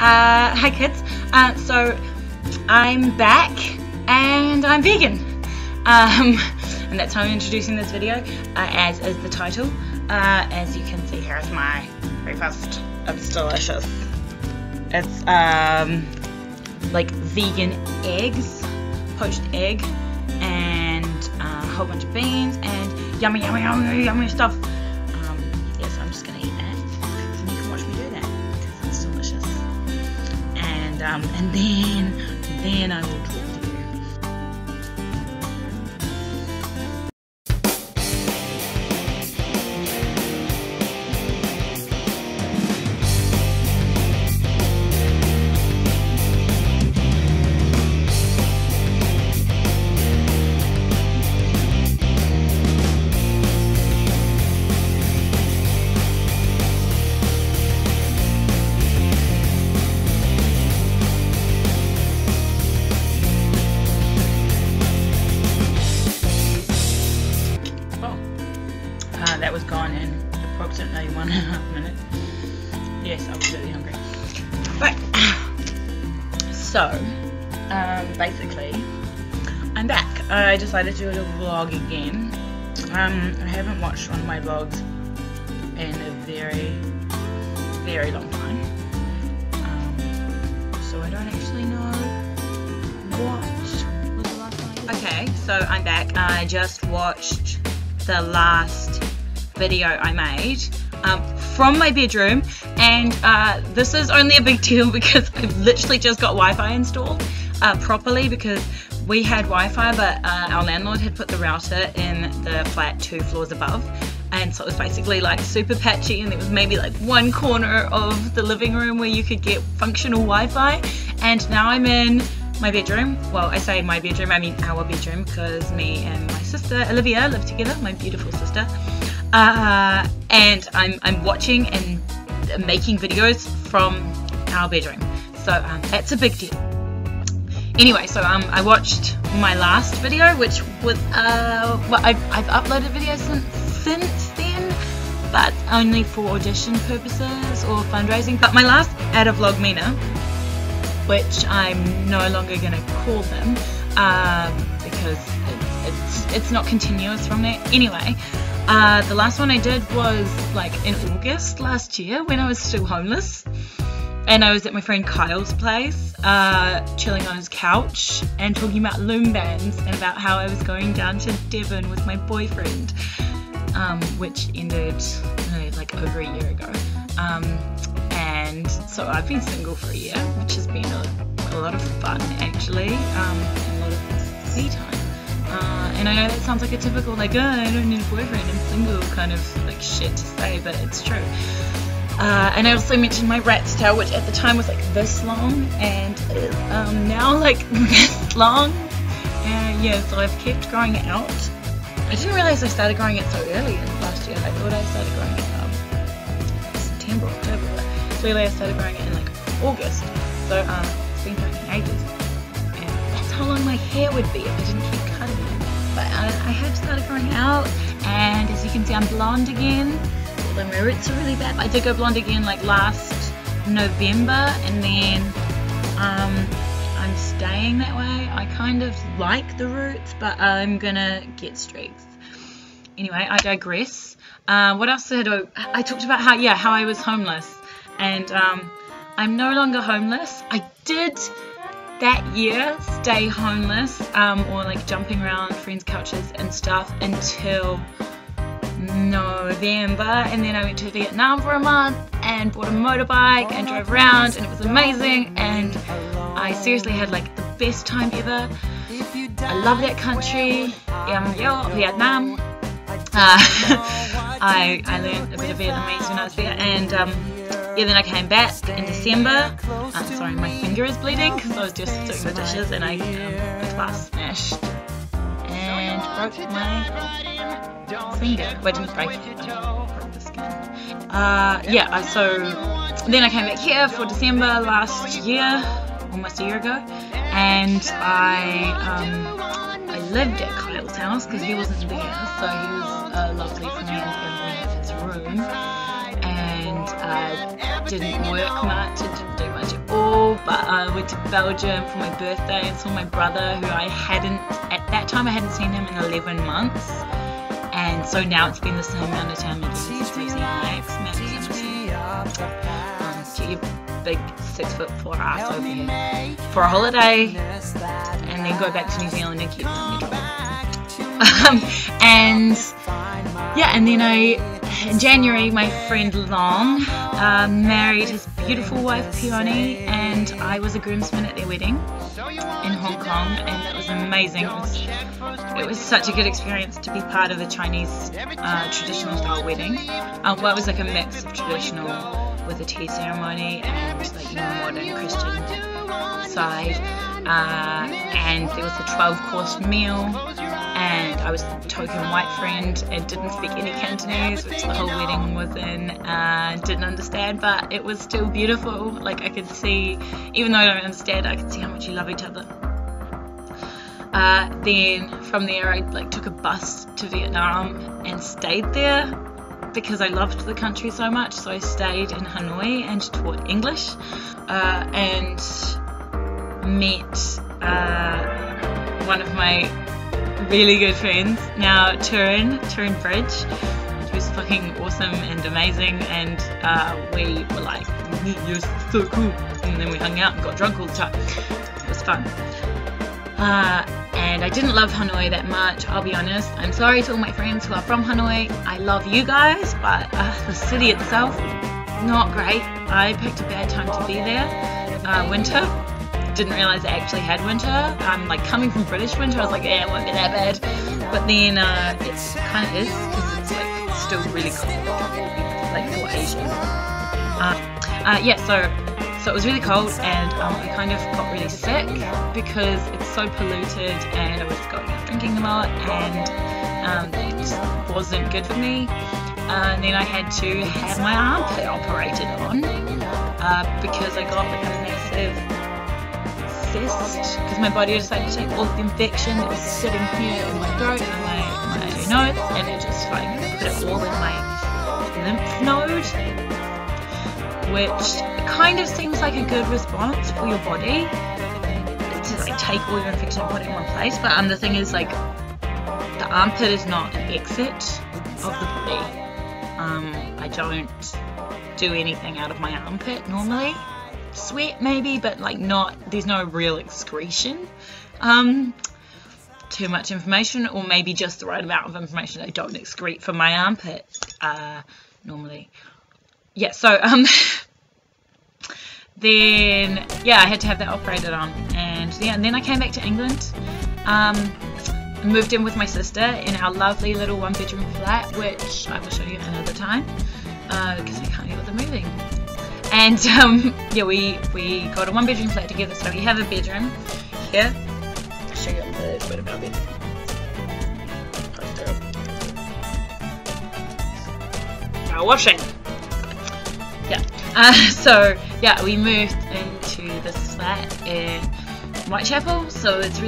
Hi kids. So I'm back and I'm vegan. And that's how I'm introducing this video, as is the title. As you can see, here's my breakfast. It's delicious. It's like vegan eggs, poached egg, and a whole bunch of beans and yummy stuff. Yeah, so I'm just gonna eat that, and you can watch me do that because it's delicious. And then I will talk to you. That was gone in approximately 1.5 minutes. Yes, I was really hungry. But so basically, I'm back. I decided to do a little vlog again. I haven't watched one of my vlogs in a very long time. So I don't actually know what was the last one I did. Okay, so I'm back. I just watched the last video I made from my bedroom, and this is only a big deal because I've literally just got Wi-Fi installed properly, because we had Wi-Fi but our landlord had put the router in the flat 2 floors above, and so it was basically like super patchy, and there was maybe like one corner of the living room where you could get functional Wi-Fi. And now I'm in my bedroom. Well, I say my bedroom, I mean our bedroom, because me and my sister Olivia live together, my beautiful sister. And I'm watching and making videos from our bedroom, so that's a big deal. Anyway, so I watched my last video, which was well, I've uploaded videos since then, but only for audition purposes or fundraising. But my last Adamina, which I'm no longer gonna call them because it's not continuous from there. Anyway. The last one I did was like in August last year when I was still homeless, and I was at my friend Kyle's place, chilling on his couch and talking about loom bands and about how I was going down to Devon with my boyfriend, which ended like over a year ago. And so I've been single for a year, which has been a lot of fun actually, and a lot of free time. And I know that sounds like a typical like, oh, I don't need a boyfriend, I'm single kind of like shit to say, but it's true. And I also mentioned my rat's tail, which at the time was like this long, and is now like this long. Yeah, so I've kept growing it out. I didn't realise I started growing it so early in last year. I thought I started growing it September, October, but clearly I started growing it in like August. So it's been taking ages. And that's how long my hair would be if I didn't keep cutting it. But I have started growing out, and as you can see I'm blonde again. Although my roots are really bad. I did go blonde again like last November, and then I'm staying that way. I kind of like the roots, but I'm gonna get streaks. Anyway, I digress. What else did I talked about how I was homeless, and I'm no longer homeless. I did that year stay homeless, or like jumping around friends' couches and stuff until November, and then I went to Vietnam for a month and bought a motorbike and drove around, and it was amazing, and I seriously had like the best time ever. I love that country, Vietnam. I learned a bit of Vietnamese when I was there, and yeah, then I came back in December. Sorry, my finger is bleeding because I was just doing the dishes, and I glass smashed and broke my finger. Well, I didn't break it, I broke the skin. Yeah, so then I came back here for December last year, almost a year ago, and I lived at Kyle's house because he wasn't there, so he was lovely for me and in his room. And didn't work much, I didn't do much at all. I went to Belgium for my birthday and saw my brother, who at that time I hadn't seen him in 11 months. And so now it's been the same amount of time since we've seen my ex-Max. Big 6'4" ass over here for a holiday, and then go back to New Zealand and keep my job. And then in January, my friend Long married his beautiful wife Peony, and I was a groomsman at their wedding in Hong Kong, and that was amazing. It was such a good experience to be part of the Chinese traditional style wedding. Well, it was like a mix of traditional with a tea ceremony and like modern Christian side, and there was a 12-course meal, and I was the token white friend and didn't speak any Cantonese, which the whole wedding was in, didn't understand, but it was still beautiful. Like, I could see, even though I don't understand, I could see how much you love each other. Then from there I took a bus to Vietnam and stayed there because I loved the country so much. So I stayed in Hanoi and taught English, and met one of my really good friends now, Turin Bridge. She was fucking awesome and amazing, and we were like, you're so cool, and then we hung out and got drunk all the time. It was fun. And I didn't love Hanoi that much, I'll be honest. I'm sorry to all my friends who are from Hanoi. I love you guys, but the city itself, not great. I picked a bad time to be there. Winter. Didn't realise it actually had winter. Like, coming from British winter, I was like, yeah, it won't be that bad. But then it kind of is, because it's like still really cold, like for Asian. So it was really cold, and I kind of got really sick because it's so polluted, and I was going out drinking a lot, and it just wasn't good for me. And then I had to have my armpit operated on because I got like a massive cyst, because my body decided to take all the infection that was sitting here in my throat and my nose, and it just put it all in my lymph node, which kind of seems like a good response for your body to take all your infection and put it in one place. But the thing is, like, the armpit is not an exit of the body. I don't do anything out of my armpit normally. Sweat maybe, but like there's no real excretion. Too much information, or maybe just the right amount of information. I don't excrete from my armpit normally. Yeah, so then I had to have that operated on, and then I came back to England. Moved in with my sister in our lovely little 1-bedroom flat, which I will show you another time because I can't be with the moving. And we got a 1-bedroom flat together, so we have a bedroom here. I'll show you the bit of our bedroom. Our washing. Yeah. We moved into this flat in Whitechapel, so it's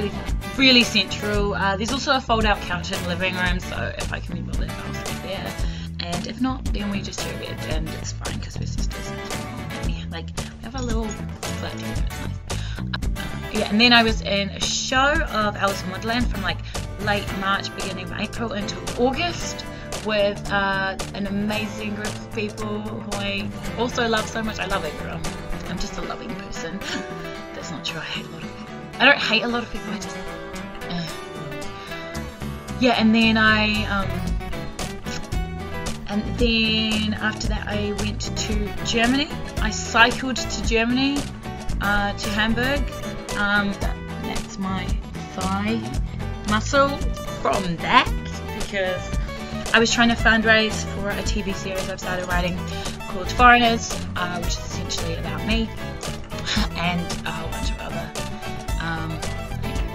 really central. There's also a fold-out couch in the living room, so if I can be bothered, I'll sleep there. And if not, then we just share a bed, and it's fine because we're sisters. We have a little flat together. It's nice. And then I was in a show of Alice in Wonderland from late March, beginning of April until August, with an amazing group of people who I also love so much. I love everyone. I'm just a loving person. That's not true. I hate a lot of people. I don't hate a lot of people. I just and then after that I went to Germany. I cycled to Germany, to Hamburg. That's my thigh muscle from that, because I was trying to fundraise for a TV series I've started writing called Foreigners, which is essentially about me and a whole bunch of other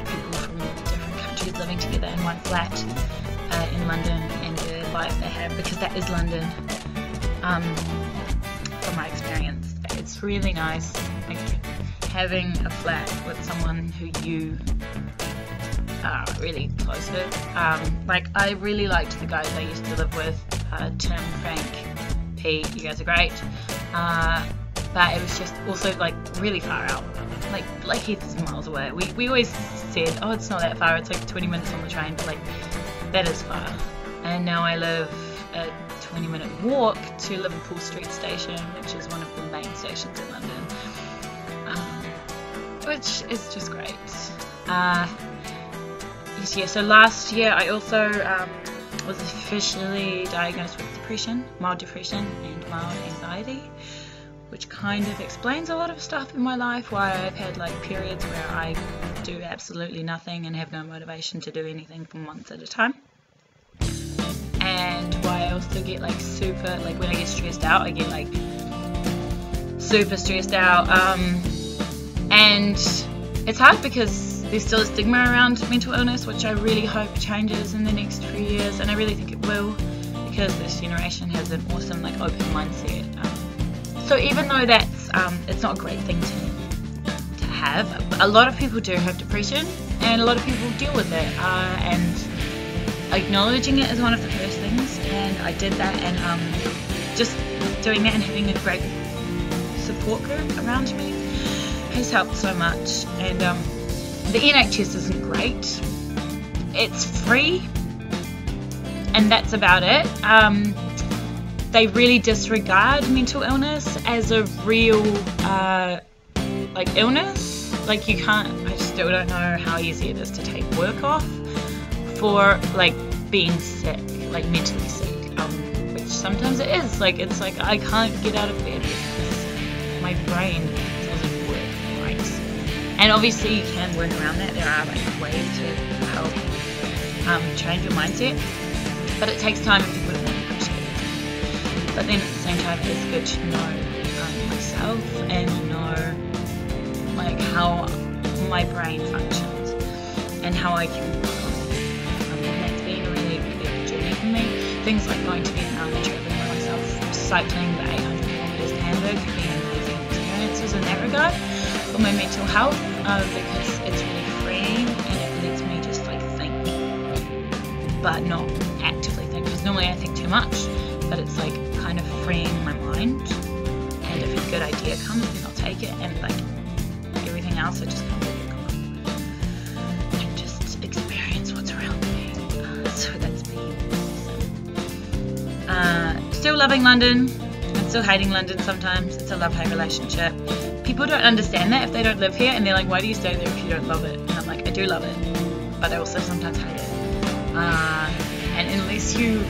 people from different countries living together in one flat in London, and the life they have, because that is London. From my experience, it's really nice, having a flat with someone who you are really close with. I really liked the guys I used to live with, Tim, Frank, Pete. You guys are great. but it was just also like really far out, like heaps of miles away. We always said, oh, it's not that far, it's like 20 minutes on the train, but like that is far. And now I live a 20-minute walk to Liverpool Street Station, which is one of the main stations in London, which is just great. Yes, yeah, so last year I also was officially diagnosed with depression, mild depression and mild anxiety, which kind of explains a lot of stuff in my life, why I've had like periods where I do absolutely nothing and have no motivation to do anything for months at a time. And why I also get like super, like when I get stressed out, I get like super stressed out. And it's hard because there's still a stigma around mental illness, which I really hope changes in the next few years, and I really think it will, because this generation has an awesome like open mindset. So even though that's it's not a great thing to have, a lot of people do have depression, and a lot of people deal with it, and acknowledging it is one of the first things, and I did that, and just doing that and having a great support group around me has helped so much. And the NHS isn't great, it's free, and that's about it. They really disregard mental illness as a real like illness. Like you can't, I still don't know how easy it is to take work off for like being sick, like mentally sick, which sometimes it is. Like it's like I can't get out of bed because my brain doesn't work right. And obviously you can work around that. There are like ways to help change your mindset, but it takes time and people don't want to appreciate it. But then at the same time, it's good to know myself and know like how my brain functions and how I can work on it. And that's been a really big journey for me. Things like going to Vietnam and traveling by myself, cycling the 800 kilometers to Hamburg have been amazing experiences in that regard for my mental health, because it's really freeing and it lets me just like think, but not actively think, because normally I think too much, but it's like kind of freeing my mind, and if a good idea comes then I'll take it, and like everything else I just kind of let go and just experience what's around me. So that's been awesome. Still loving London, and still hating London sometimes. It's a love-hate relationship. People don't understand that if they don't live here, and they're like, why do you stay there if you don't love it? And I'm like, I do love it, but I also sometimes hate it. And unless you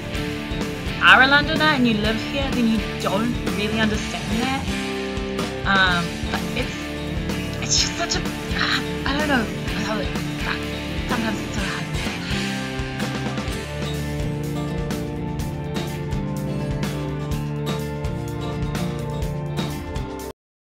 are a Londoner and you live here, then you don't really understand that. But it's just such a, I don't know, I love it.